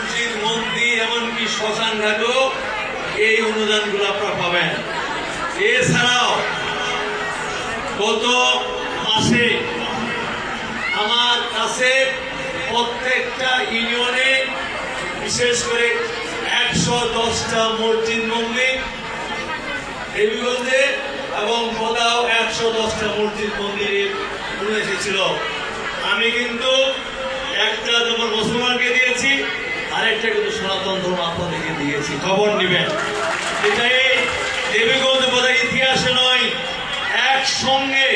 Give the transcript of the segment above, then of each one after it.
মসজিদ, মন্দির, এমনকি শ্মশান ঘাটও এই অনুদানগুলো আপনারা পাবেন। এছাড়াও গত মাসে আমার কাছে প্রত্যেকটা ইউনিয়নে বিশেষ করে 110টা মসজিদ মন্দির, দেবীগঞ্জে এবং কোথাও 110টা মসজিদ মন্দিরের এসেছিল। আমি কিন্তু একটা যেমন মুসলমানকে দিয়েছি, আরেকটা কিন্তু সনাতন ধর্ম আপনাদেরকে দিয়েছি, খবর নেবেন। এটাই দেবীগঞ্জ বোধহয় ইতিহাসে নয়, একসঙ্গে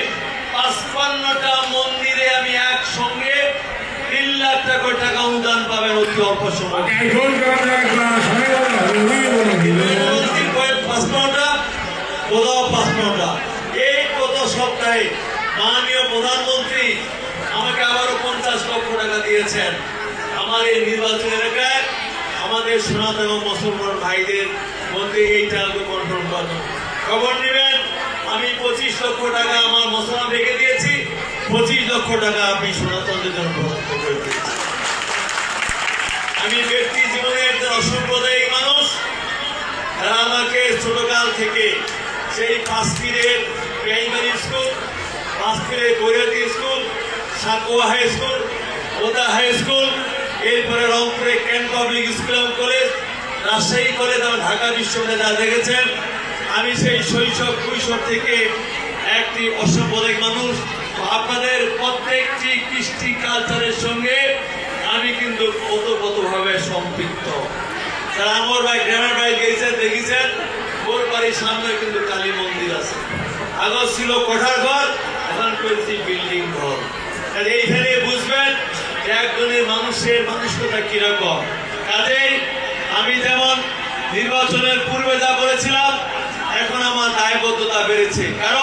55টা মন্দিরে আমি একসঙ্গে 3 লাখ টাকা অনুদান পাবেন অতি অল্প সময়। 55টা কোথাও 55টা। এই গত সপ্তাহে মাননীয় প্রধানমন্ত্রী আমাকে আবারও 50 লক্ষ টাকা দিয়েছেন আমার এই নির্বাচন এলাকায় আমাদের সনাতন এবং মুসলমান ভাইদের মধ্যে এইটা কন্ট্রোল করানো। খবর নেবেন, আমি 25 লক্ষ টাকা আমার মুসলমান রেখে দিয়েছি, 25 লক্ষ টাকা আমি সনাতনদের জন্য প্রদত্ত করে দিয়েছি। আমি ব্যক্তি জীবনে একজন অসাম্প্রদায়িক মানুষ, তারা আমাকে ছোটকাল থেকে সেই 5 পীরের প্রাইমারি স্কুল, 5 পীরের Bairati school, Sakua high school, Oda high school, এরপরে রংপুরে কেন পাবলিক স্কুল এবং কলেজ, রাজশাহী কলেজ এবং ঢাকা বিশ্ববিদ্যালয়ে দেখেছেন। আমি সেই শৈশব কৈশোর থেকে একটি অসাম্প্রদায়িক মানুষ। আপনাদের প্রত্যেকটি কৃষ্টি কালচারের সঙ্গে আমি কিন্তু ওতপ্রোতভাবে সম্পৃক্ত। যারা আমার ভাই গ্রামের ভাই গিয়েছেন দেখেছেন, ওর বাড়ির সামনে কিন্তু কালী মন্দির আছে। আগে ছিল কোঠার ঘর, এখন করেছি বিল্ডিং ঘর। এইখানে বুঝবেন একজনের মানুষের মানসিকতা কিরকম। কাজেই আমি যেমন নির্বাচনের পূর্বে যা বলেছিলাম, এখন আমার দায়বদ্ধতা বেড়েছে। কারণ